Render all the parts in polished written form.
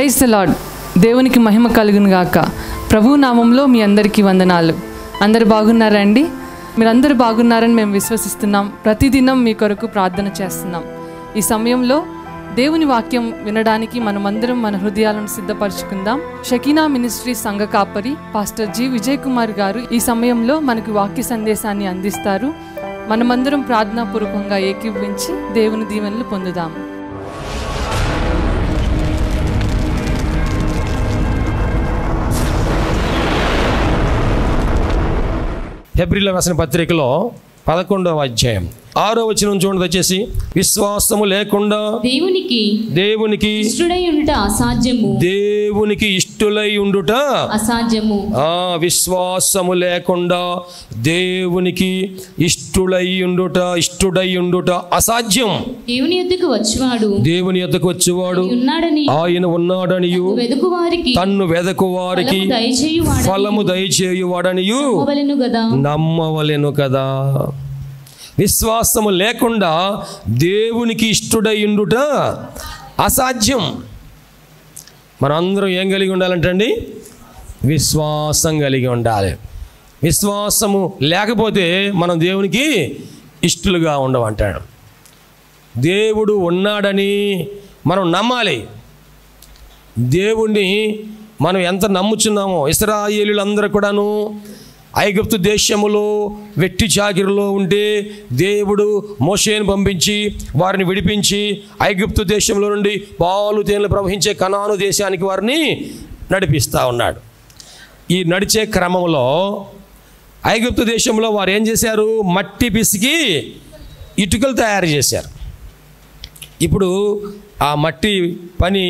Praise the lord. దేవునికి మహిమ కలుగును గాక. ప్రభు నామంలో మీ అందరికీ వందనాలు. అందరు బాగున్నారా అండి? మీరందరూ బాగున్నారని మేము విశ్వసిస్తున్నాం. ప్రతిదినం మీ కొరకు ప్రార్థన చేస్తున్నాం. ఈ సమయంలో దేవుని వాక్యం వినడానికి మనమందరం మన హృదయాలను సిద్ధపరచుకుందాం. షకీనా మినిస్ట్రీ సంఘ కాపరి పాస్టర్ జి విజయ్ కుమార్ గారు ఈ సమయంలో మనకు వాక్య సందేశాన్ని అందిస్తారు. మనమందరం ప్రార్థనాపూర్వకంగా ఏకీభవించి దేవుని దీవెనలు పొందుదాం. హెబ్రీయులకు రాసిన పత్రికలో 11వ అధ్యాయం 6వ వచనం చూడండి దయచేసి. విశ్వాసము లేకుండా దేవునికి ఇష్టుడై ఉండుట అసాధ్యము. దేవునికి ఇష్టులై ఉండుట అసాధ్యము. విశ్వాసము లేకుండా దేవునికి ఇష్టుడై ఉండుట అసాధ్యం. దేవుని యొద్దకు వచ్చేవాడు ఆయన ఉన్నాడనియు తన్ను వెదకువారికి ఫలము దయచేయువాడనియు నమ్మవలెను కదా. విశ్వాసము లేకుండా దేవునికి ఇష్టుడై ఉండుట అసాధ్యం. మనందరం ఏం కలిగి ఉండాలంటండి? విశ్వాసం కలిగి ఉండాలి. విశ్వాసము లేకపోతే మనం దేవునికి ఇష్టలుగా ఉండమంటాడు. దేవుడు ఉన్నాడని మనం నమ్మాలి. దేవుణ్ణి మనం ఎంత నమ్ముచున్నామో, ఇశ్రాయేలీయులందరూ కూడాను ఐగుప్తు దేశములో వెట్టి చాకిరిలో ఉంటే దేవుడు మోషేను పంపించి వారిని విడిపించి ఐగుప్తు దేశంలో నుండి పాలు తేనెలు ప్రవహించే కనాను దేశానికి వారిని నడిపిస్తూ ఉన్నాడు. ఈ నడిచే క్రమంలో ఐగుప్తు దేశంలో వారు ఏం చేశారు? మట్టి పిసికి ఇటుకలు తయారు చేశారు. ఇప్పుడు ఆ మట్టి పని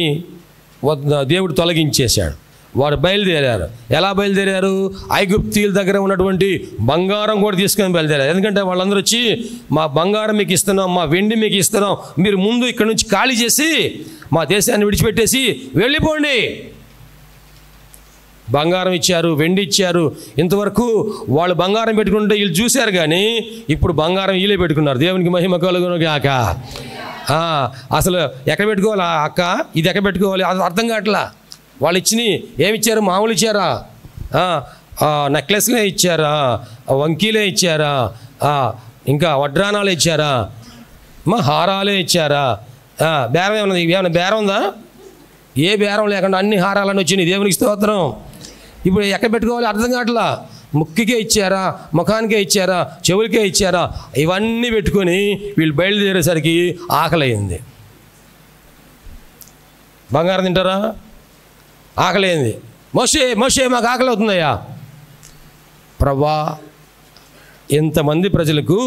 దేవుడు తొలగించేశాడు. వారు బయలుదేరారు. ఎలా బయలుదేరారు? ఐగుప్తీయుల దగ్గర ఉన్నటువంటి బంగారం కూడా తీసుకొని బయలుదేరారు. ఎందుకంటే వాళ్ళందరూ వచ్చి మా బంగారం మీకు ఇస్తున్నాం, మా వెండి మీకు ఇస్తున్నాం, మీరు ముందు ఇక్కడ నుంచి ఖాళీ చేసి మా దేశాన్ని విడిచిపెట్టేసి వెళ్ళిపోండి. బంగారం ఇచ్చారు, వెండి ఇచ్చారు. ఇంతవరకు వాళ్ళు బంగారం పెట్టుకుంటే వీళ్ళు చూశారు, కానీ ఇప్పుడు బంగారం వీళ్ళే పెట్టుకున్నారు. దేవునికి మహిమ కలుగును గాక. అసలు ఎక్కడ పెట్టుకోవాలి అక్క, ఇది ఎక్కడ పెట్టుకోవాలి అది అర్థం కావట్లా. వాళ్ళు ఇచ్చినవి ఏమిచ్చారు? మామూలు ఇచ్చారా? నెక్లెస్లే ఇచ్చారా? వంకీలే ఇచ్చారా? ఇంకా వడ్రానాలు ఇచ్చారా? హారాలే ఇచ్చారా? బేరం ఏమన్నా? ఏమన్నా బేరం ఉందా? ఏ బేరం లేకుండా అన్ని హారాలని వచ్చినాయి. దేవునికి స్తోత్రం. ఇప్పుడు ఎక్కడ పెట్టుకోవాలి అర్థం కావట్లా. ముక్కికే ఇచ్చారా? ముఖానికే ఇచ్చారా? చెవులకే ఇచ్చారా? ఇవన్నీ పెట్టుకొని వీళ్ళు బయలుదేరేసరికి ఆకలైంది. బంగారం తింటారా? ఆకలేంది. మోషే మాకు ఆకలి అవుతుందయ్యా. ప్రభా, ఎంతమంది ప్రజలకు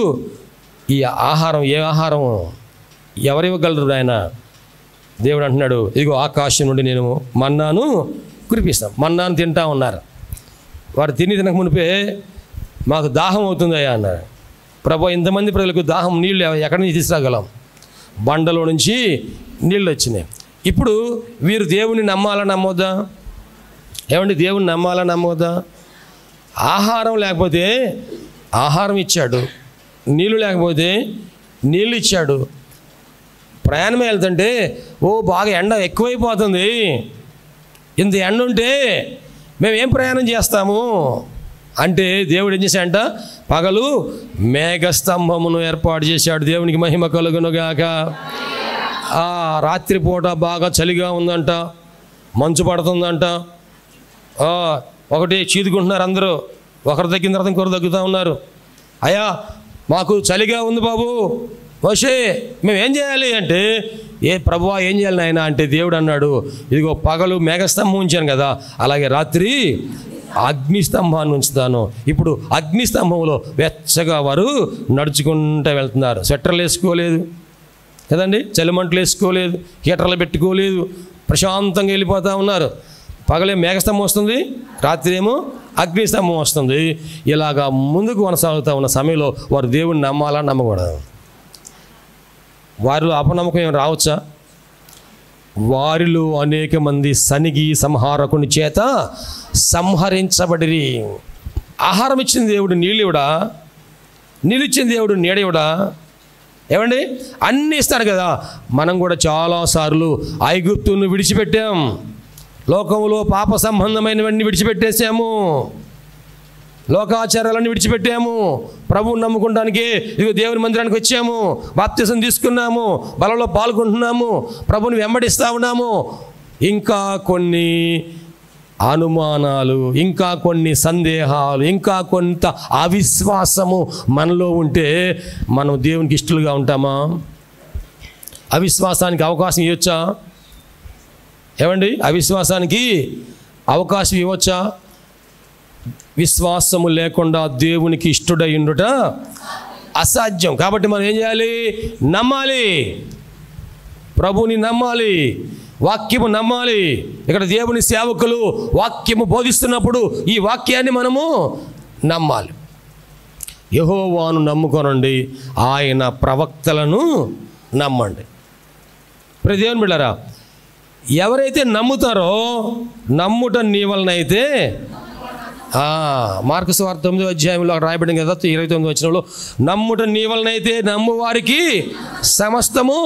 ఈ ఆహారం, ఏ ఆహారం ఎవరివ్వగలరు ఆయన? దేవుడు అంటున్నాడు, ఇదిగో ఆకాశం నుండి నేను మన్నాను కురిపిస్తాను. మన్నాను తింటా ఉన్నారు. వారు తినక మునిపే మాకు దాహం అవుతుందయ్యా అన్నారు. ప్రభా, ఇంతమంది ప్రజలకు దాహం, నీళ్ళు ఎక్కడి నుంచి తీసుకురాగలం? బండలో నుంచి నీళ్ళు వచ్చినాయి. ఇప్పుడు వీరు దేవుని నమ్మాలా నమ్మొద్దా? ఏమండి, దేవుని నమ్మాలా నమ్మొద్దా? ఆహారం లేకపోతే ఆహారం ఇచ్చాడు, నీళ్ళు లేకపోతే నీళ్ళు ఇచ్చాడు. ప్రయాణం వెళ్తుంటే బాగా ఎండ ఎక్కువైపోతుంది, ఇంత ఎండ ఉంటే మేమేం ప్రయాణం చేస్తాము అంటే దేవుడు ఏం చేశాడంట? పగలు మేఘస్తంభమును ఏర్పాటు చేశాడు. దేవునికి మహిమ కలుగునుగాక. రాత్రిపూట బాగా చలిగా ఉందంట, మంచు పడుతుందంట. ఒకటి చీదుకుంటున్నారు అందరూ. ఒకరు తగ్గిన తర్వాత ఇంకొకరు తగ్గుతూ ఉన్నారు. అయ్యా మాకు చలిగా ఉంది బాబు, మోషే మేమేం చేయాలి అంటే, ఏ ప్రభువా ఏం చేయాలి నాయన అంటే, దేవుడు అన్నాడు, ఇదిగో పగలు మేఘస్తంభం ఉంచాను కదా, అలాగే రాత్రి అగ్నిస్తంభాన్ని ఉంచుతాను. ఇప్పుడు అగ్నిస్తంభంలో వెచ్చగా వారు నడుచుకుంటూ వెళ్తున్నారు. స్వెట్టర్లు వేసుకోలేదు కదండి, చలిమంటలు వేసుకోలేదు, హీటర్లు పెట్టుకోలేదు, ప్రశాంతంగా వెళ్ళిపోతూ ఉన్నారు. పగలే మేఘస్తంభం వస్తుంది, రాత్రి ఏమో అగ్నిస్తంభం వస్తుంది. ఇలాగా ముందుకు కొనసాగుతూ ఉన్న సమయంలో వారు దేవుడిని నమ్మాలా నమ్మకూడదు? వారిలో అపనమ్మకం ఏమి రావచ్చా? వారిలో అనేక మంది సనిగి సంహారకుని చేత సంహరించబడిరి. ఆహారం ఇచ్చిన దేవుడు నీళ్ళు ఇవ్వడా? నీళ్ళు ఇచ్చిన దేవుడు నీడ ఇవ్వడా? ఏమండి, అన్నీ ఇస్తాడు కదా. మనం కూడా చాలాసార్లు ఐగుప్తును విడిచిపెట్టాం, లోకంలో పాప సంబంధమైనవన్నీ విడిచిపెట్టేసాము, లోకాచారాలన్నీ విడిచిపెట్టాము, ప్రభువుని నమ్ముకోవడానికి ఇదిగో దేవుని మందిరానికి వచ్చాము, బాప్తిసం తీసుకున్నాము, బలలో పాల్గొంటున్నాము, ప్రభుని వెంబడిస్తూ ఉన్నాము. ఇంకా కొన్ని అనుమానాలు, ఇంకా కొన్ని సందేహాలు, ఇంకా కొంత అవిశ్వాసము మనలో ఉంటే మనం దేవునికి ఇష్టలుగా ఉంటామా? అవిశ్వాసానికి అవకాశం ఇవ్వచ్చా? ఏమండి, అవిశ్వాసానికి అవకాశం ఇవ్వచ్చా? విశ్వాసము లేకుండా దేవునికి ఇష్టడై ఉండుట అసాధ్యం. కాబట్టి మనం ఏం చేయాలి? నమ్మాలి, ప్రభుని నమ్మాలి, వాక్యము నమ్మాలి. ఇక్కడ దేవుని సేవకులు వాక్యము బోధిస్తున్నప్పుడు ఈ వాక్యాన్ని మనము నమ్మాలి. యెహోవాను నమ్ముకొనండి, ఆయన ప్రవక్తలను నమ్మండి. ప్రతి దేవుని బిడ్డలారా, ఎవరైతే నమ్ముతారో నమ్ముట నీ వలన అయితే మార్కు సువార్త 9వ అధ్యాయంలో రాయబడింది కదా, 29వ వచనంలో, నమ్ముట నీ వలనైతే నమ్ము వారికి సమస్తము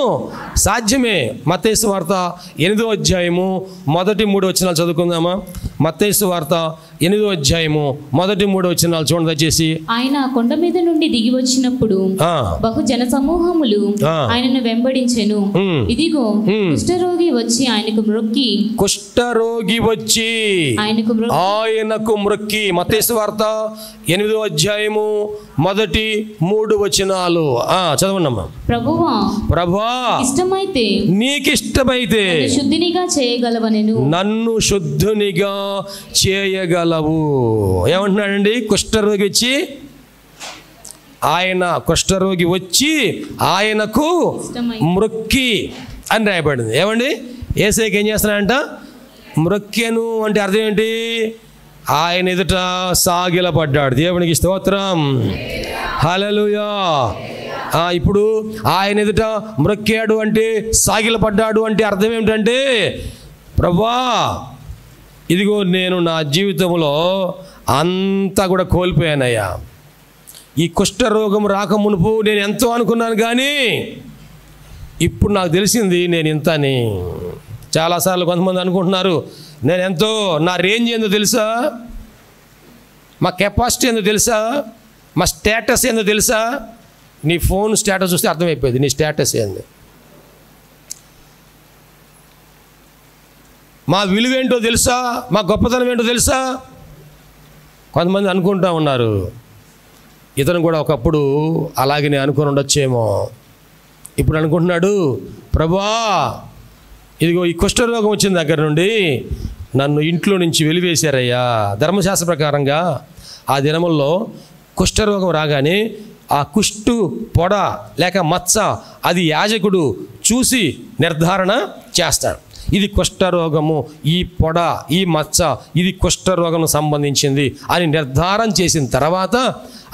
సాధ్యమే. మత్తయి సువార్త 8వ అధ్యాయము మొదటి 3 వచనాలు చదువుకుందామా? మత్తయి సువార్త 8వ అధ్యాయము మొదటి 3 వచనాలు చూడండి దయచేసి. ఆయన కొండ మీద నుండి దిగి వచ్చినప్పుడు బహు జన సమూహములు ఆయనను వెంబడించెను. ఇదిగో కుష్ఠరోగి వచ్చి ఆయనకు మ్రొక్కి, కుష్ఠరోగి వచ్చి ఆయనకు మ్రొక్కి. మత్తయి సువార్త 8వ అధ్యాయము మొదటి 3 వచనాలు చదవండమ్మా. ప్రభువా ఇష్టమైతే, నీకిష్టమైతే శుద్ధినిగా చేయగలవనెను, నన్ను శుద్ధునిగా చేయగలవు. ఏమంటున్నాడండి? కుష్ఠరోగి వచ్చి ఆయనకు మ్రొక్కి అని రాయబడింది. ఏమండి, యేసయ్యకి ఏం చేస్తున్నాడంట? మ్రొక్కెను అంటే అర్థం ఏంటి? ఆయన ఎదుట సాగిలపడ్డాడు. దేవునికి స్తోత్రం, హల్లెలూయా. ఇప్పుడు ఆయన ఎదుట మ్రొక్కాడు అంటే, సాగిలపడ్డాడు అంటే అర్థం ఏమిటంటే, ప్రభువా ఇదిగో నేను నా జీవితంలో అంతా కూడా కోల్పోయానయ్యా. ఈ కుష్ఠరోగం రాకమునుపు నేను ఎంతో అనుకున్నాను, కానీ ఇప్పుడు నాకు తెలిసింది నేను ఇంత అని. చాలాసార్లు కొంతమంది అనుకుంటున్నారు నేను ఎంతో, నా రేంజ్ ఏందో తెలుసా, మా కెపాసిటీ ఏందో తెలుసా, మా స్టేటస్ ఏందో తెలుసా? నీ ఫోన్ స్టేటస్ చూస్తే అర్థమైపోయింది నీ స్టేటస్ ఏంది, మా విలువేంటో తెలుసా, మా గొప్పతనం ఏంటో తెలుసా? కొంతమంది అనుకుంటా ఉన్నారు. ఇతను కూడా ఒకప్పుడు అలాగనే అనుకుని ఉండొచ్చేమో. ఇప్పుడు అనుకుంటున్నాడు, ప్రభువా ఇదిగో ఈ కుష్ఠరోగం వచ్చిన దగ్గర నుండి నన్ను ఇంట్లో నుంచి వెలివేశారయ్యా. ధర్మశాస్త్ర ప్రకారంగా ఆ దినముల్లో కుష్ఠరోగం రాగానే ఆ కుష్టు పొడ లేక మచ్చ అది యాజకుడు చూసి నిర్ధారణ చేస్తాడు. ఇది కుష్ఠరోగము, ఈ పొడ ఈ మచ్చ ఇది కుష్ఠరోగం సంబంధించింది అని నిర్ధారణ చేసిన తర్వాత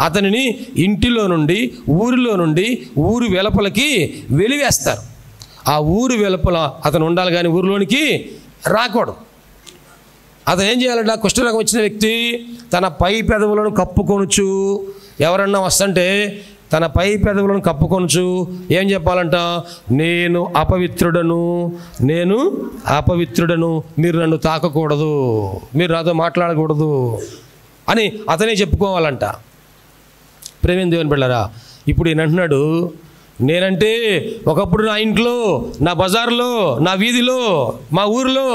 అతనిని ఇంటిలో నుండి ఊరిలో నుండి ఊరు వెలుపలకి వెలివేస్తారు. ఆ ఊరు వెలుపల అతను ఉండాలి, కానీ ఊరిలోనికి రాకూడదు. అతను ఏం చేయాలంటే, కుష్ఠరోగం వచ్చిన వ్యక్తి తన పై పెదవులను కప్పుకొనుచు, ఎవరన్నా వస్తుంటే తన పై పెదవులను కప్పుకొనుచు ఏం చెప్పాలంట? నేను అపవిత్రుడను, నేను అపవిత్రుడను, మీరు నన్ను తాకకూడదు, మీరు నాతో మాట్లాడకూడదు అని అతనే చెప్పుకోవాలంట. ప్రేమ దేవుని బిడ్డలారా, ఇప్పుడు ఈయన అంటున్నాడు, నేనంటే ఒకప్పుడు నా ఇంట్లో, నా బజార్లో, నా వీధిలో, మా ఊరిలో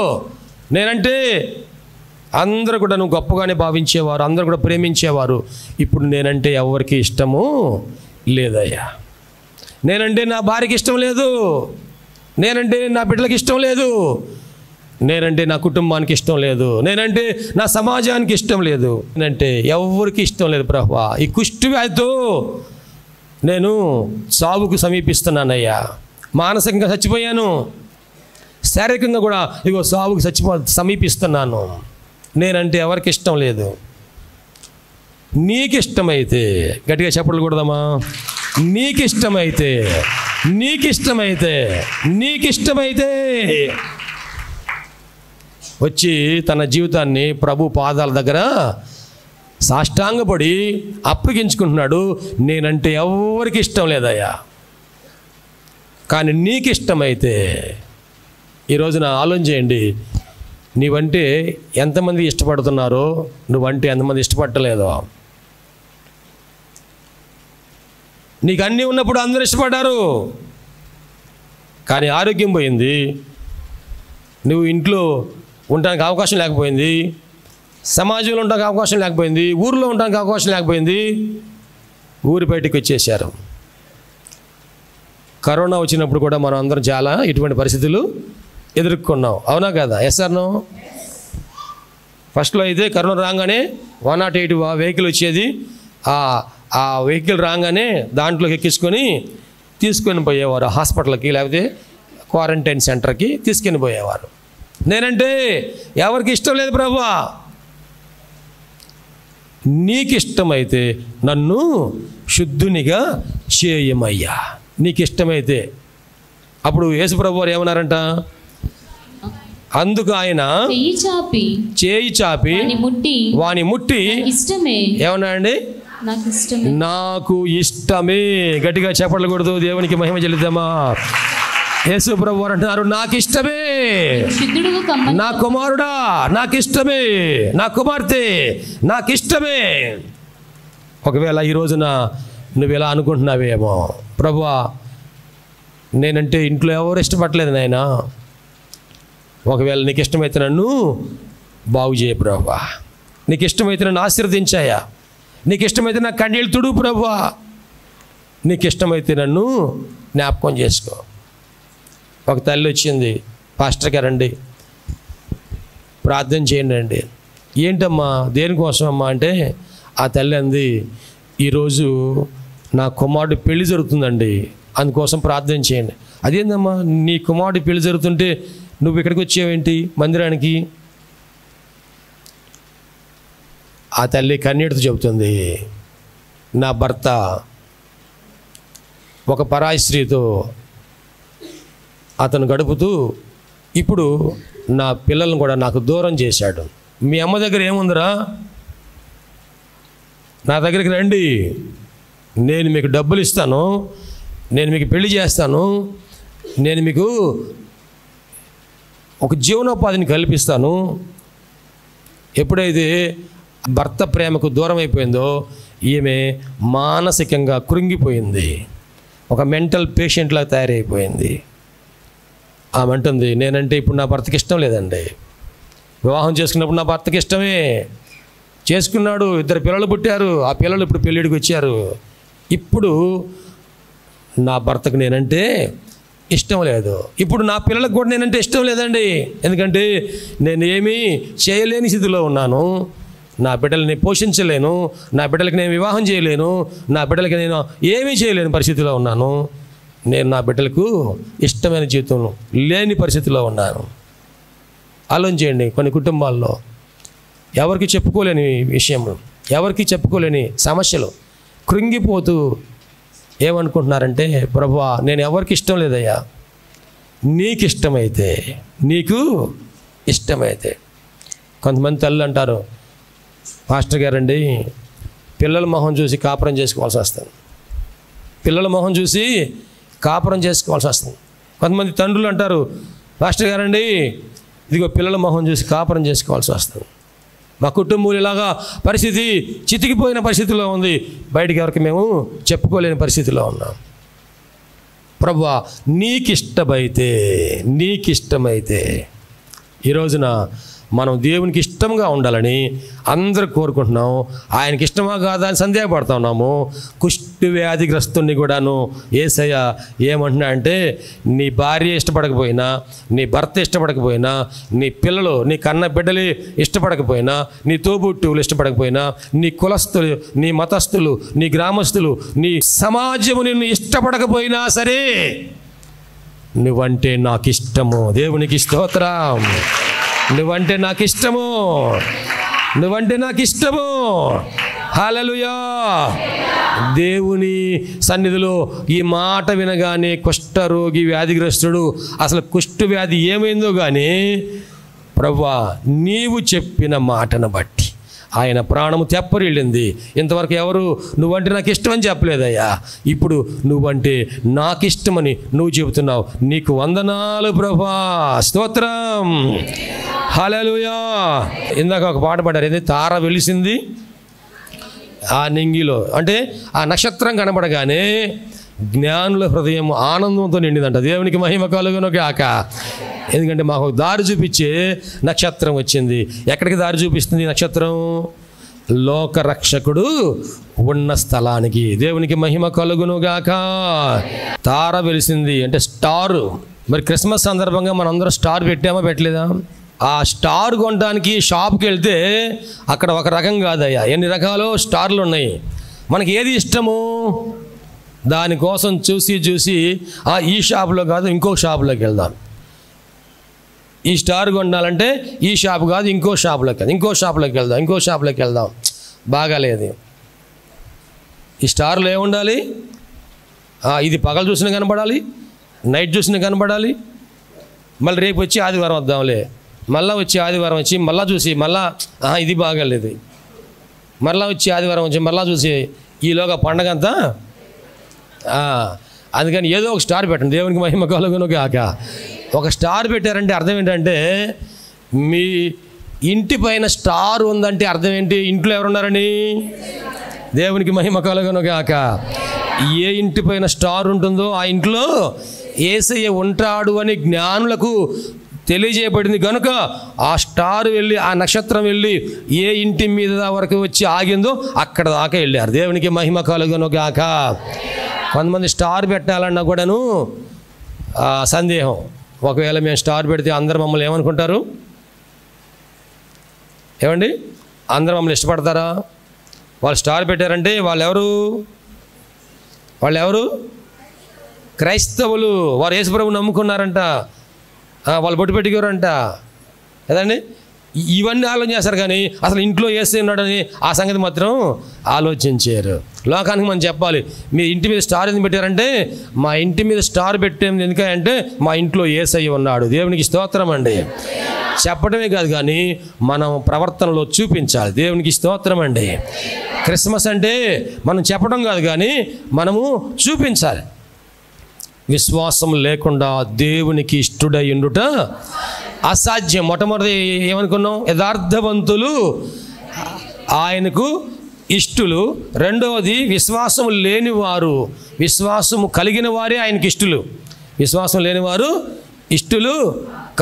నేనంటే అందరూ కూడా నువ్వు గొప్పగానే భావించేవారు, అందరూ కూడా ప్రేమించేవారు. ఇప్పుడు నేనంటే ఎవరికి ఇష్టము లేదయ్యా. నేనంటే నా భార్యకి ఇష్టం లేదు, నేనంటే నా బిడ్డలకి ఇష్టం లేదు, నేనంటే నా కుటుంబానికి ఇష్టం లేదు, నేనంటే నా సమాజానికి ఇష్టం లేదు, నేనంటే ఎవరికి ఇష్టం లేదు ప్రభువా. ఈ కుష్టి వ్యాధితో నేను సావుకు సమీపిస్తున్నానయ్యా. మానసికంగా చచ్చిపోయాను, శారీరకంగా కూడా ఇగో సావుకు సమీపిస్తున్నాను. నేనంటే ఎవరికి ఇష్టం లేదు. నీకు ఇష్టమైతే గట్టిగా చెప్పలు కూడదమ్మా. నీకు ఇష్టమైతే, నీకు ఇష్టమైతే, నీకు ఇష్టమైతే వచ్చి తన జీవితాన్ని ప్రభు పాదాల దగ్గర సాష్టాంగపడి అప్పగించుకుంటున్నాడు. నేనంటే ఎవరికి ఇష్టం లేదయ్యా, కానీ నీకు ఇష్టమైతే. ఈరోజున ఆలోచన చేయండి, నీవంటే ఎంతమంది ఇష్టపడుతున్నారో నువ్వంటే ఎంతమంది ఇష్టపడలేదో. నీకు అన్నీ ఉన్నప్పుడు అందరూ ఇష్టపడ్డారు, కానీ ఆరోగ్యం పోయింది, నువ్వు ఇంట్లో ఉండడానికి అవకాశం లేకపోయింది, సమాజంలో ఉండడానికి అవకాశం లేకపోయింది, ఊరిలో ఉండడానికి అవకాశం లేకపోయింది, ఊరి బయటికి వచ్చేసారు. కరోనా వచ్చినప్పుడు కూడా మనం అందరం చాలా ఇటువంటి పరిస్థితులు ఎదుర్కొన్నాం, అవునా కదా? Yes or no? ఫస్ట్లో అయితే కరోనా రాగానే 108 వెహికల్ వచ్చేది. ఆ వెహికల్ రాగానే దాంట్లోకి ఎక్కించుకొని తీసుకొని పోయేవారు హాస్పిటల్కి, లేకపోతే క్వారంటైన్ సెంటర్కి తీసుకొని పోయేవారు. నేనంటే ఎవరికి ఇష్టం లేదు ప్రభువా, నీకు ఇష్టమైతే నన్ను శుద్ధునిగా చేయమయ్యా, నీకు ఇష్టమైతే. అప్పుడు యేసు ప్రభు వారు ఏమన్నారంట? అందుకు ఆయన చేయి చాపి వాని ముట్టి ఏమన్నా అండి? నాకు ఇష్టమే. గట్టిగా చెప్పకూడదు, దేవునికి మహిమ చెల్లిద్దామా? యేసు ప్రభు వారు అంటున్నారు, నాకు ఇష్టమే, నా కుమారుడా నాకు ఇష్టమే, నా కుమార్తె నాకు ఇష్టమే. ఒకవేళ ఈ రోజున నువ్వు ఇలా అనుకుంటున్నావేమో, ప్రభువా నేనంటే ఇంట్లో ఎవరు ఇష్టపడలేదు నాయనా, ఒకవేళ నీకు ఇష్టమైతే నన్ను బాగు చేయ ప్రభువా, నీకు ఇష్టమైతే నన్ను ఆశీర్వదించాయా, నీకు ఇష్టమైతే నా కన్నీళ్ళు తుడు ప్రభువా, నీకు ఇష్టమైతే నన్ను జ్ఞాపకం చేసుకో. ఒక తల్లి వచ్చింది, పాస్టర్ గారండి ప్రార్థన చేయండి అండి. ఏంటమ్మా, దేనికోసం అమ్మా అంటే, ఆ తల్లి అంది, ఈరోజు నా కుమారుడు పెళ్లి జరుగుతుందండి, అందుకోసం ప్రార్థన చేయండి. అదేందమ్మా, నీ కుమారుడు పెళ్లి జరుగుతుంటే నువ్వు ఇక్కడికి వచ్చావేంటి మందిరానికి? ఆ తల్లి కన్నీటితో చెబుతుంది, నా భర్త ఒక పరాయి స్త్రీతో అతను గడుపుతూ ఇప్పుడు నా పిల్లలను కూడా నాకు దూరం చేశాడు. మీ అమ్మ దగ్గర ఏముందిరా, నా దగ్గరికి రండి, నేను మీకు డబ్బులు ఇస్తాను, నేను మీకు పెళ్లి చేస్తాను, నేను మీకు ఒక జీవనోపాధిని కల్పిస్తాను. ఎప్పుడైతే భర్త ప్రేమకు దూరం అయిపోయిందో ఈమె మానసికంగా కృంగిపోయింది, ఒక మెంటల్ పేషెంట్లా తయారైపోయింది. ఆమె అంటుంది, నేనంటే ఇప్పుడు నా భర్తకి ఇష్టం లేదండి, వివాహం చేసుకున్నప్పుడు నా భర్తకి ఇష్టమే, చేసుకున్నాడు, 2 పిల్లలు పుట్టారు, ఆ పిల్లలు ఇప్పుడు పెళ్ళిడికి వచ్చారు, ఇప్పుడు నా భర్తకు నేనంటే ఇష్టం లేదు, ఇప్పుడు నా పిల్లలకు కూడా నేనంటే ఇష్టం లేదండి, ఎందుకంటే నేను ఏమీ చేయలేని స్థితిలో ఉన్నాను, నా బిడ్డలని పోషించలేను, నా బిడ్డలకి నేను వివాహం చేయలేను, నా బిడ్డలకి నేను ఏమీ చేయలేని పరిస్థితిలో ఉన్నాను, నేను నా బిడ్డలకు ఇష్టమైన జీవితం లేని పరిస్థితిలో ఉన్నాను. ఆలోచించండి, కొన్ని కుటుంబాల్లో ఎవరికి చెప్పుకోలేని విషయము, ఎవరికి చెప్పుకోలేని సమస్యలు, కృంగిపోతూ ఏమనుకుంటున్నారంటే, ప్రభువా నేను ఎవరికి ఇష్టం లేదయ్యా, నీకు ఇష్టమైతే, నీకు ఇష్టమైతే. కొంతమంది తల్లు అంటారు, పాస్టర్ గారండి పిల్లల మొహం చూసి కాపురం చేసుకోవాల్సి వస్తుంది, పిల్లల మొహం చూసి కాపురం చేసుకోవాల్సి వస్తుంది. కొంతమంది తండ్రులు అంటారు, పాస్టర్ గారండి ఇదిగో పిల్లల మొహం చూసి కాపురం చేసుకోవాల్సి వస్తుంది, మా కుటుంబం ఇలాగా పరిస్థితి చితికిపోయిన పరిస్థితిలో ఉంది, బయటికి ఎవరికి మేము చెప్పుకోలేని పరిస్థితిలో ఉన్నాం. ప్రభువా నీకిష్టమైతే ఈ రోజున మనం దేవునికి ఇష్టంగా ఉండాలని అందరూ కోరుకుంటున్నాం. ఆయనకి ఇష్టమా కాదా అని సందేహపడుతూ ఉన్నాము. కుష్టు వ్యాధిగ్రస్తుని కూడాను యేసయ్య ఏమంటున్నా అంటే, నీ భార్య ఇష్టపడకపోయినా, నీ భర్త ఇష్టపడకపోయినా, నీ పిల్లలు నీ కన్న బిడ్డలు ఇష్టపడకపోయినా, నీ తోబుట్టువులు ఇష్టపడకపోయినా, నీ కులస్తులు, నీ మతస్థులు, నీ గ్రామస్తులు, నీ సమాజము నిన్ను ఇష్టపడకపోయినా సరే, నువ్వంటే నాకు ఇష్టము. దేవునికి స్తోత్రం. నువ్వంటే నాకు ఇష్టము, నువ్వంటే నాకు ఇష్టము. హల్లెలూయా. దేవుని సన్నిధిలో ఈ మాట వినగానే కుష్ఠరోగి వ్యాధిగ్రస్తుడు అసలు కుష్ఠ వ్యాధి ఏమైందో కానీ, ప్రభువా నీవు చెప్పిన మాటను బట్టి ఆయన ప్రాణము తెప్పరిల్లింది. ఇంతవరకు ఎవరు నువ్వంటే నాకు ఇష్టమని చెప్పలేదయ్యా, ఇప్పుడు నువ్వంటే నాకు ఇష్టమని నువ్వు చెబుతున్నావు. నీకు వందనాలు ప్రభువా, స్తోత్రం. హల్లెలూయా. ఇందాక ఒక పాట పాడారు, ఏంది? తార వెలిసింది ఆ నింగిలో. అంటే ఆ నక్షత్రం కనబడగానే జ్ఞానుల హృదయం ఆనందంతో నిండిందంట. దేవునికి మహిమ కలుగును గాక. ఎందుకంటే మాకు ఒక దారి చూపించే నక్షత్రం వచ్చింది. ఎక్కడికి దారి చూపిస్తుంది నక్షత్రం? లోకరక్షకుడు ఉన్న స్థలానికి. దేవునికి మహిమ కలుగును గాక. తార వెలిసింది అంటే స్టారు. మరి క్రిస్మస్ సందర్భంగా మనందరం స్టార్ పెట్టామా పెట్టలేదా? ఆ స్టార్ కొనడానికి షాప్కి వెళ్తే అక్కడ ఒక రకం కాదయ్యా, ఎన్ని రకాలు స్టార్లు ఉన్నాయి. మనకి ఏది ఇష్టము దానికోసం చూసి ఈ షాపులో కాదు ఇంకో షాపులోకి వెళ్దాం. ఈ స్టార్ కొనాలంటే ఈ షాప్ కాదు ఇంకో షాపులోకి వెళ్దాం, ఇంకో షాపులోకి వెళ్దాం. బాగాలేదు. ఈ స్టార్లో ఏముండాలి? ఇది పగలు చూసినా కనబడాలి, నైట్ చూసినా కనబడాలి. మళ్ళీ రేపు వచ్చి ఆదివారం వద్దాంలే, మళ్ళీ వచ్చి ఆదివారం వచ్చి మళ్ళీ చూసి మళ్ళా ఇది బాగాలేదు, మళ్ళీ వచ్చి ఆదివారం వచ్చి మళ్ళీ చూసి ఈలోగా పండగ అంతా. అందుకని ఏదో ఒక స్టార్ పెట్టండి. దేవునికి మహిమ కలుగును గాక. ఒక స్టార్ పెట్టారంటే అర్థం ఏంటంటే, మీ ఇంటి పైన స్టార్ ఉందంటే అర్థం ఏంటి? ఇంట్లో ఎవరున్నారని. దేవునికి మహిమ కలుగును గాక. ఏ ఇంటి పైన స్టార్ ఉంటుందో ఆ ఇంట్లో యేసయ్య ఉంటాడు అని జ్ఞానులకు తెలియజేయబడింది కనుక ఆ స్టార్ వెళ్ళి, ఆ నక్షత్రం వెళ్ళి ఏ ఇంటి మీద వరకు వచ్చి ఆగిందో అక్కడ దాకా వెళ్ళారు. దేవునికి మహిమ కలుగును గాక. కొంతమంది స్టార్ పెట్టాలన్నా కూడాను సందేహం. ఒకవేళ మేము స్టార్ పెడితే అందరూ మమ్మల్ని ఏమనుకుంటారు? ఏమండి, అందరూ మమ్మల్ని ఇష్టపడతారా? వాళ్ళు స్టార్ పెట్టారంటే వాళ్ళు ఎవరు? క్రైస్తవులు. వారు యేసుప్రభువుని నమ్ముకున్నారంట, వాళ్ళు బొట్టు పెట్టుకోరంట కదండి. ఇవన్నీ ఆలోచన చేస్తారు కానీ అసలు ఇంట్లో యేసయ్య ఉన్నాడని ఆ సంగతి మాత్రం ఆలోచించారు. లోకానికి మనం చెప్పాలి, మీ ఇంటి మీద స్టార్ ఎందుకు పెట్టారంటే, మా ఇంటి మీద స్టార్ పెట్టేది ఎందుకంటే మా ఇంట్లో యేసయ్య ఉన్నాడు. దేవునికి స్తోత్రం అండి. చెప్పడమే కాదు కానీ మనం ప్రవర్తనలో చూపించాలి. దేవునికి స్తోత్రం అండి. క్రిస్మస్ అంటే మనం చెప్పడం కాదు కానీ మనము చూపించాలి. విశ్వాసం లేకుండా దేవునికి ఇష్టుడై ఉండుట అసాధ్యం. మొట్టమొదటి ఏమనుకున్నాం? యథార్థవంతులు ఆయనకు ఇష్టులు. రెండవది విశ్వాసం లేనివారు, విశ్వాసము కలిగిన వారే ఆయనకి ఇష్టులు, విశ్వాసం లేనివారు ఇష్టులు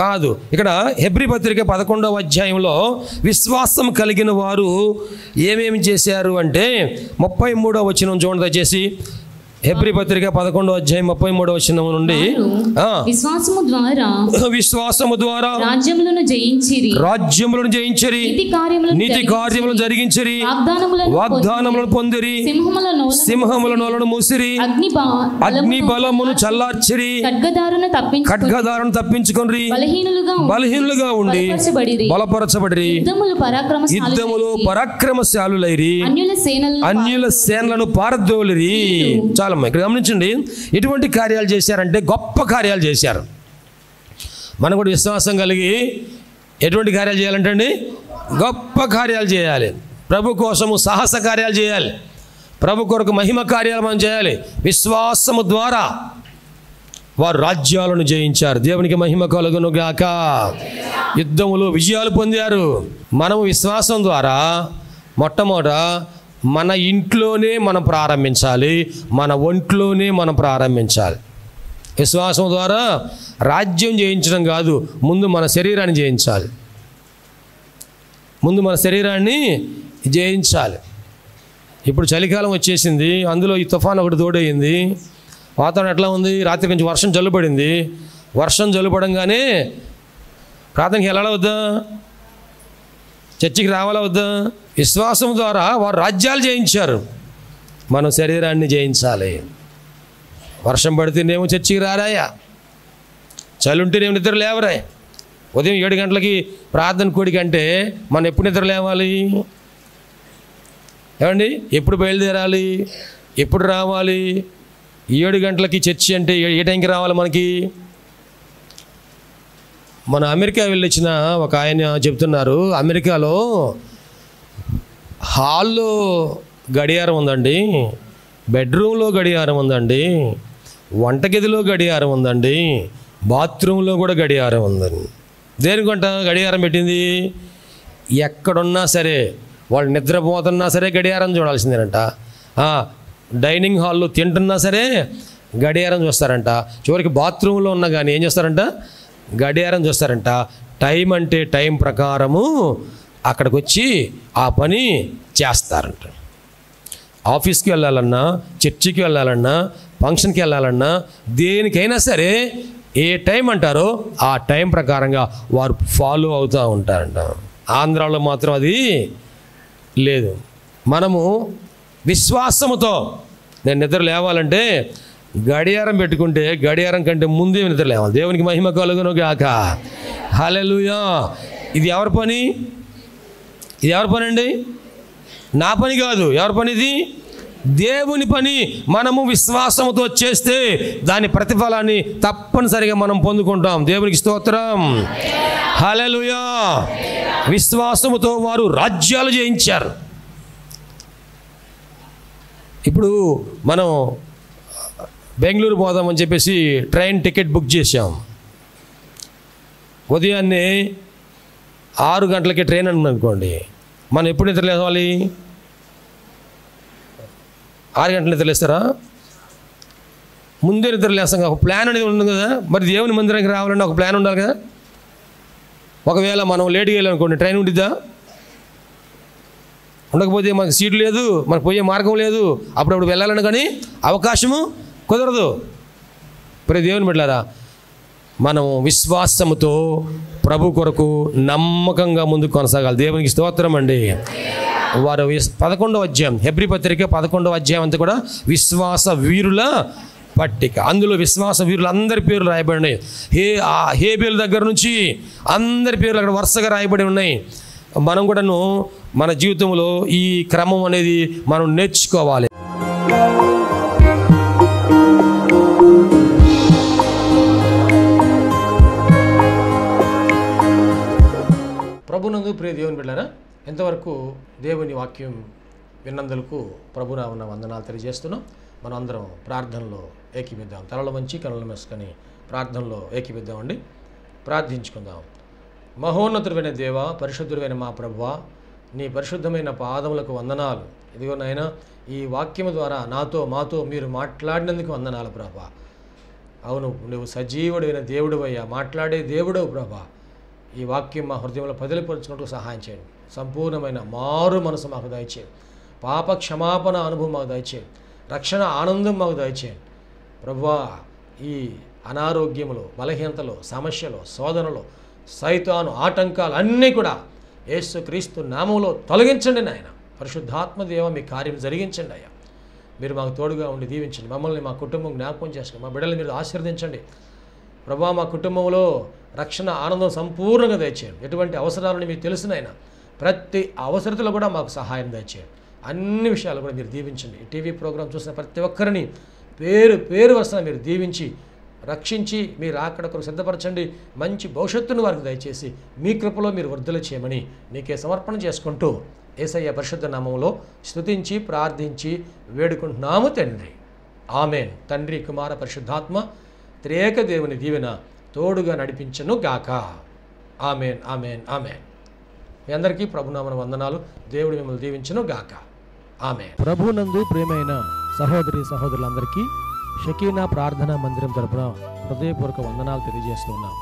కాదు. ఇక్కడ హెబ్రీ పత్రిక 11వ అధ్యాయంలో విశ్వాసం కలిగిన వారు ఏమేమి చేశారు అంటే 33వ వచనం చూడండి దయచేసి. హెబ్రీ పత్రిక 11వ అధ్యాయం 33వ వచనం నుండి, విశ్వాసము ద్వారా రాజ్యములను జయించిరి, నీతి కార్యములను జరిగించిరి, వాగ్దానములను పొందిరి, సింహముల నోలను మూసిరి, అగ్ని బలమును చల్లార్చిరి, ఖడ్గదారును తప్పించుకొనిరి, బలహీనులుగా ఉండి బలపరచబడిరి, యుద్ధములో పరాక్రమశాలులైరి, అన్యుల సేనలను పారద్రోలిరి. చాలా ఇక్కడ గమనించండి, ఎటువంటి కార్యాలు చేశారంటే గొప్ప కార్యాలు చేశారు. మనం కూడా విశ్వాసం కలిగి ఎటువంటి కార్యాలు చేయాలంటే గొప్ప కార్యాలు చేయాలి. ప్రభు కోసము సాహస కార్యాలు చేయాలి. ప్రభు కొరకు మహిమ కార్యాలు మనం చేయాలి. విశ్వాసము ద్వారా వారు రాజ్యాలను జయించారు. దేవునికి మహిమ కలుగును గాక. యుద్ధములో విజయాలు పొందారు. మనము విశ్వాసం ద్వారా మొట్టమొదట మన ఇంట్లోనే మనం ప్రారంభించాలి, మన ఒంట్లోనే మనం ప్రారంభించాలి. విశ్వాసం ద్వారా రాజ్యం జయించడం కాదు, ముందు మన శరీరాన్ని జయించాలి. ఇప్పుడు చలికాలం వచ్చేసింది, అందులో ఈ తుఫాన్ ఒకటి తోడయింది. వాతావరణం ఎట్లా ఉంది? రాత్రి నుంచి వర్షం జల్లుపడింది. వర్షం జల్లుపడంగానే ప్రార్థనకి వెళ్ళాలా వద్దా? చర్చికి రావాలా వద్దా? విశ్వాసం ద్వారా వారు రాజ్యాలు జయించారు. మనం శరీరాన్ని జయించాలి. వర్షం పడితేనేమో చర్చికి రారాయా, చలి ఉంటేనేమో నిద్ర లేవరా. ఉదయం 7 గంటలకి ప్రార్థన కూడికంటే మనం ఎప్పుడు నిద్ర లేవాలి? ఏమండి, ఎప్పుడు బయలుదేరాలి? ఎప్పుడు రావాలి? 7 గంటలకి చర్చి అంటే ఏ టైంకి రావాలి మనకి? మన అమెరికా వెళ్ళొచ్చిన ఒక ఆయన చెప్తున్నారు, అమెరికాలో హాల్లో గడియారం ఉందండి, బెడ్రూమ్లో గడియారం ఉందండి, వంటగదిలో గడియారం ఉందండి, బాత్రూంలో కూడా గడియారం ఉందండి. దేనికంట గడియారం పెట్టింది? ఎక్కడున్నా సరే, వాళ్ళు నిద్రపోతున్నా సరే గడియారం చూడాల్సిందేనంట. డైనింగ్ హాల్లో తింటున్నా సరే గడియారం చూస్తారంట. చివరికి బాత్రూంలో ఉన్నా కానీ ఏం చేస్తారంట? గడియారం చూస్తారంట. టైం అంటే టైం ప్రకారము అక్కడికి వచ్చి ఆ పని చేస్తారంట. ఆఫీస్కి వెళ్ళాలన్నా, చర్చికి వెళ్ళాలన్నా, ఫంక్షన్కి వెళ్ళాలన్నా, దేనికైనా సరే ఏ టైం అంటారో ఆ టైం ప్రకారంగా వారు ఫాలో అవుతూ ఉంటారంట. ఆంధ్రాలో మాత్రం అది లేదు. మనము విశ్వాసముతో నేను నిద్ర లేవాలంటే గడియారం పెట్టుకుంటే గడియారం కంటే ముందే నిద్ర లేవాలి. దేవునికి మహిమ కలుగును గాక. హల్లెలూయా. ఇది ఎవరి పని? ఇది ఎవరి పని అండి? నా పని కాదు. ఎవరి పని ఇది? దేవుని పని. మనము విశ్వాసముతో చేస్తే దాని ప్రతిఫలాన్ని తప్పనిసరిగా మనం పొందుకుంటాం. దేవునికి స్తోత్రం. హల్లెలూయా. విశ్వాసముతో వారు రాజ్యాలు జయించారు. ఇప్పుడు మనం బెంగళూరు పోదామని చెప్పేసి ట్రైన్ టికెట్ బుక్ చేసాం. ఉదయాన్నే 6 గంటలకి ట్రైన్ అనుకోండి, మనం ఎప్పుడు నిద్ర లేవాలి? 6 గంటలు నిద్ర లేస్తారా? ముందే నిద్ర లేస్తాం కదా. ఒక ప్లాన్ అనేది ఉంది కదా. మరి దేవుని మందిరానికి రావాలంటే ఒక ప్లాన్ ఉండాలి కదా. ఒకవేళ మనం లేట్గా వెళ్ళాలనుకోండి, ట్రైన్ ఉండిద్దా? ఉండకపోతే మనకు సీటు లేదు, మనకు పోయే మార్గం లేదు. అప్పుడప్పుడు వెళ్ళాలని కానీ అవకాశము కుదరదు. మరి దేవుని బిడ్డలారా, మనం విశ్వాసముతో ప్రభు కొరకు నమ్మకంగా ముందుకు కొనసాగాలి. దేవునికి స్తోత్రం అండి. వారు 11వ అధ్యాయం, హెబ్రీ పత్రిక 11వ అధ్యాయం అంతా కూడా విశ్వాస వీరుల పట్టిక. అందులో విశ్వాస వీరులు అందరి పేర్లు రాయబడి ఉన్నాయి. హేబేలు దగ్గర నుంచి అందరి పేర్లు అక్కడ వరుసగా రాయబడి ఉన్నాయి. మనం కూడాను మన జీవితంలో ఈ క్రమం అనేది మనం నేర్చుకోవాలి. ప్రభునందు ప్రియ దేవుని బిడ్డలారా, ఇంతవరకు దేవుని వాక్యం విన్నందులకు ప్రభునామన వందనాలు తెలియజేస్తున్నాం. మనం అందరం ప్రార్థనలో ఏకీపిద్దాం. తలలు వంచి కనులు మూసుకొని ప్రార్థనలో ఏకీపిద్దామండి. ప్రార్థించుకుందాం. మహోన్నతుడైన దేవ, పరిశుద్ధుడైన మా ప్రభువా, నీ పరిశుద్ధమైన పాదములకు వందనాలు. ఇదిగో నాయనా, ఈ వాక్యము ద్వారా మాతో మీరు మాట్లాడినందుకు వందనాలు ప్రభువా. అవును, నువ్వు సజీవుడైన దేవుడివయ్యా, మాట్లాడే దేవుడవు ప్రభువా. ఈ వాక్యం మా హృదయంలో పదిలిపరుచుకుంటూ సహాయం చేయండి. సంపూర్ణమైన మారు మనసు మాకు దయచేయండి. పాప క్షమాపణ అనుభవం మాకు దయచేయండి. రక్షణ ఆనందం మాకు దయచేయండి ప్రభువా. ఈ అనారోగ్యములు, బలహీనతలు, సమస్యలు, శోధనలు, సైతాను ఆటంకాలు అన్నీ కూడా యేసుక్రీస్తు నామములో తొలగించండి నాయన. పరిశుద్ధాత్మ దేవ, మీ కార్యం జరిగించండి అయ్యా. మీరు మాకు తోడుగా ఉండి దీవించండి. మమ్మల్ని, మా కుటుంబం జ్ఞాపకం చేసుకోండి. మా బిడ్డల్ని మీరు ఆశీర్వదించండి ప్రభువా. మా కుటుంబంలో రక్షణ ఆనందం సంపూర్ణంగా దయచేయండి. ఎటువంటి అవసరాలని మీకు తెలుసునైనా ప్రతి అవసరతలో కూడా మాకు సహాయం దయచేయండి. అన్ని విషయాలు కూడా మీరు దీవించండి. ఈ టీవీ ప్రోగ్రాం చూసిన ప్రతి ఒక్కరిని పేరు వరుసన మీరు దీవించి రక్షించి మీరు అక్కడ కొరకు సిద్ధపరచండి. మంచి భవిష్యత్తును వారికి దయచేసి మీ కృపలో మీరు వర్ధలు చేయమని నీకే సమర్పణ చేసుకుంటూ యేసయ్య పరిశుద్ధ నామములో స్తుతించి ప్రార్థించి వేడుకుంటున్నాము తండ్రి. ఆమెన్. తండ్రి, కుమార, పరిశుద్ధాత్మ త్రియేక దేవుని దీవెన తోడుగా నడిపించను గాక. Amen, amen, amen. మీ అందరికీ ప్రభునామన వందనాలు. దేవుడు మిమ్మల్ని దీవించను గాక. ఆమెన్. ప్రభునందు ప్రియమైన సహోదరి సహోదరులందరికీ షకీనా ప్రార్థనా మందిరం తరపున హృదయపూర్వక వందనాలు తెలియజేస్తున్నాం.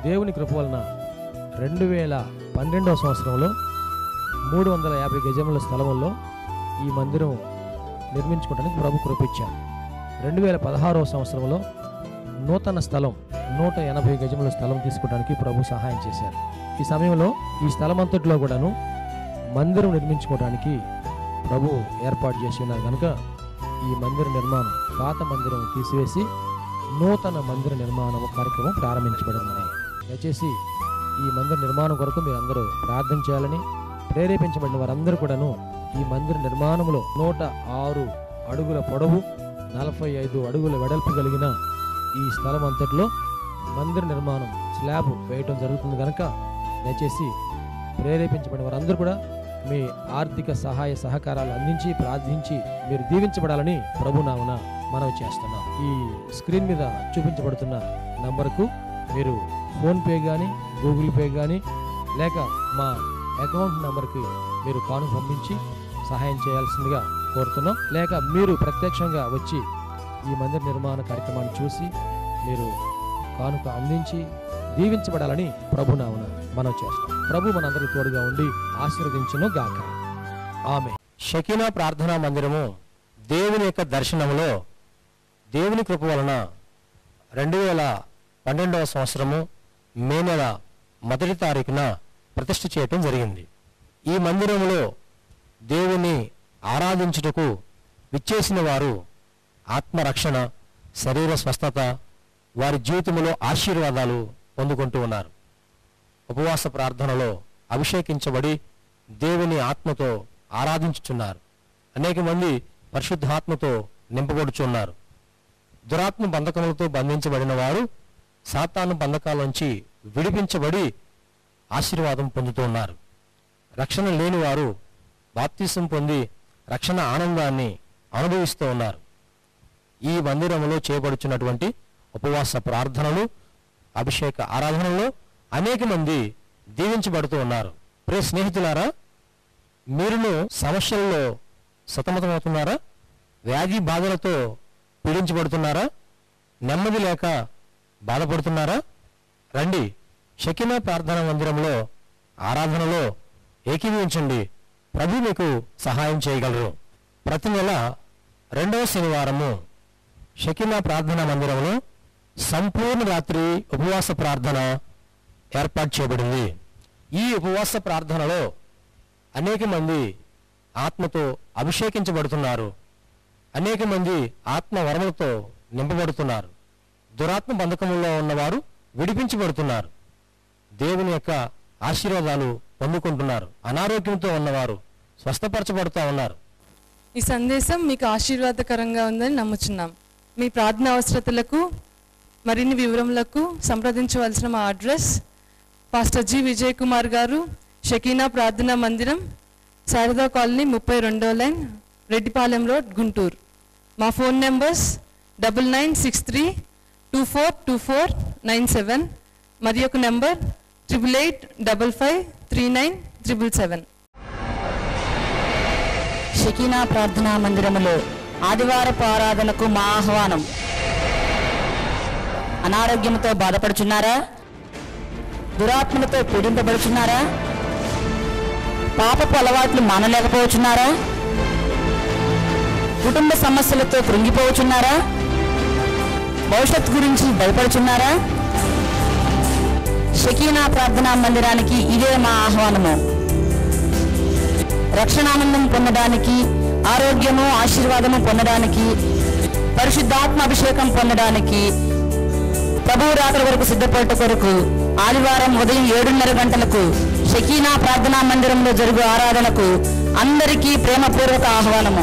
దేవుని కృప వలన 2012వ సంవత్సరంలో 350 గజముల స్థలంలో ఈ మందిరం నిర్మించుకోవడానికి ప్రభు కృపించారు. 2016వ సంవత్సరంలో నూతన స్థలం 180 గజముల స్థలం తీసుకోవడానికి ప్రభు సహాయం చేశారు. ఈ సమయంలో ఈ స్థలం అంతట్లో కూడాను మందిరం నిర్మించుకోవడానికి ప్రభు ఏర్పాటు చేసి ఉన్నారు కనుక ఈ మందిర నిర్మాణం, పాత మందిరం తీసివేసి నూతన మందిర నిర్మాణం కార్యక్రమం ప్రారంభించబడిందని దయచేసి ఈ మందిర నిర్మాణం కొరకు మీరు అందరూ ప్రార్థన చేయాలని, ప్రేరేపించబడిన వారందరూ కూడాను ఈ మందిర నిర్మాణంలో 106 అడుగుల పొడవు 45 అడుగుల వెడల్పు కలిగిన ఈ స్థలం అంతట్లో మందిర నిర్మాణం స్లాబ్ వేయటం జరుగుతుంది కనుక దయచేసి ప్రేరేపించబడిన వారందరూ కూడా మీ ఆర్థిక సహాయ సహకారాలు అందించి ప్రార్థించి మీరు దీవించబడాలని ప్రభునామన మనవి చేస్తున్నాం. ఈ స్క్రీన్ మీద చూపించబడుతున్న నంబర్కు మీరు ఫోన్పే కానీ గూగుల్ పే కానీ లేక మా అకౌంట్ నెంబర్కి మీరు కానుక పంపించి సహాయం చేయాల్సిందిగా కోరుతున్నాం. లేక మీరు ప్రత్యక్షంగా వచ్చి ఈ మందిర నిర్మాణ కార్యక్రమాన్ని చూసి మీరు కానుక అందించి దీవించబడాలని ప్రభునామమున మనం చేస్తాం. ప్రభు మనందరికీ తోడుగా ఉండి ఆశీర్వదించును గాక. ఆమె. షకీనా ప్రార్థనా మందిరము దేవుని యొక్క దర్శనములో దేవుని కృప వలన 2012వ సంవత్సరము మే నెల 1వ తారీఖున ప్రతిష్ఠ చేయటం జరిగింది. ఈ మందిరంలో దేవుని ఆరాధించుటకు విచ్చేసిన వారు ఆత్మరక్షణ, శరీర స్వస్థత, వారి జీవితంలో ఆశీర్వాదాలు పొందుకుంటూ ఉన్నారు. ఉపవాస ప్రార్థనలో అభిషేకించబడి దేవుని ఆత్మతో ఆరాధించుచున్నారు. అనేక మంది పరిశుద్ధాత్మతో నింపబడుచున్నారు. దురాత్మ బంధకములతో బంధించబడిన వారు సాతాను బంధకాల విడిపించబడి ఆశీర్వాదం పొందుతూ ఉన్నారు. రక్షణ లేని వారు బాప్తిసం పొంది రక్షణ ఆనందాన్ని అనుభవిస్తూ ఉన్నారు. ఈ మందిరంలో చేయబడుచున్నటువంటి ఉపవాస ప్రార్థనలు, అభిషేక ఆరాధనలో అనేక మంది దీవించబడుతూ ఉన్నారు. ప్రియ స్నేహితులారా, మీరును సమస్యల్లో సతమతమవుతున్నారా? వ్యాధి బాధలతో పీడించబడుతున్నారా? నెమ్మది లేక బాధపడుతున్నారా? రండి, షకీనా ప్రార్థనా మందిరంలో ఆరాధనలో ఏకీభవించండి. ప్రభు మీకు సహాయం చేయగలరు. ప్రతి నెల 2వ శనివారము షకీనా ప్రార్థనా మందిరంలో సంపూర్ణ రాత్రి ఉపవాస ప్రార్థన ఏర్పాటు చేయబడింది. ఈ ఉపవాస ప్రార్థనలో అనేక మంది ఆత్మతో అభిషేకించబడుతున్నారు. అనేక మంది ఆత్మ వరములతో నింపబడుతున్నారు. దురాత్మ బంధకముల్లో ఉన్నవారు విడిపించబడుతున్నారు. దేవుని యొక్క ఆశీర్వాదాలు పొందుకుంటున్నారు. అనారోగ్యంతో ఉన్నవారు స్వస్థపరచబడుతూ ఉన్నారు. ఈ సందేశం మీకు ఆశీర్వాదకరంగా ఉందని నమ్ముచున్నాం. మీ ప్రార్థన అవసరతలకు మరిన్ని వివరములకు సంప్రదించవలసిన మా address pastor G Vijay Kumar గారు, షకీనా ప్రార్థనా మందిరం, శారదా కాలనీ, 32వ లైన్, రెడ్డిపాలెం రోడ్, గుంటూరు. మా ఫోన్ నెంబర్స్ 9963242497 మరి ఒక నెంబర్ 8885539777. షకీనా ప్రార్థనా మందిరములో ఆదివారపు ఆరాధనకు మా ఆహ్వానం. అనారోగ్యంతో బాధపడుచున్నారా? దురాత్మలతో పీడింపబడుచున్నారా? పాపపు అలవాట్లు మానలేకపోవచ్చున్నారా? కుటుంబ సమస్యలతో కృంగిపోవచ్చున్నారా? భవిష్యత్తు గురించి భయపడుచున్నారా? షకీనా ప్రార్థనా మందిరానికి ఇదే మా ఆహ్వానము. రక్షణానందం పొందడానికి, ఆరోగ్యము, ఆశీర్వాదము పొందడానికి, పరిశుద్ధాత్మ అభిషేకం పొందడానికి, ప్రభువు రాత్రి వరకు సిద్ధపడట కొరకు ఆదివారం ఉదయం 7:30 గంటలకు షకీనా ప్రార్థనా మందిరంలో జరుగు ఆరాధనకు అందరికీ ప్రేమపూర్వక ఆహ్వానము.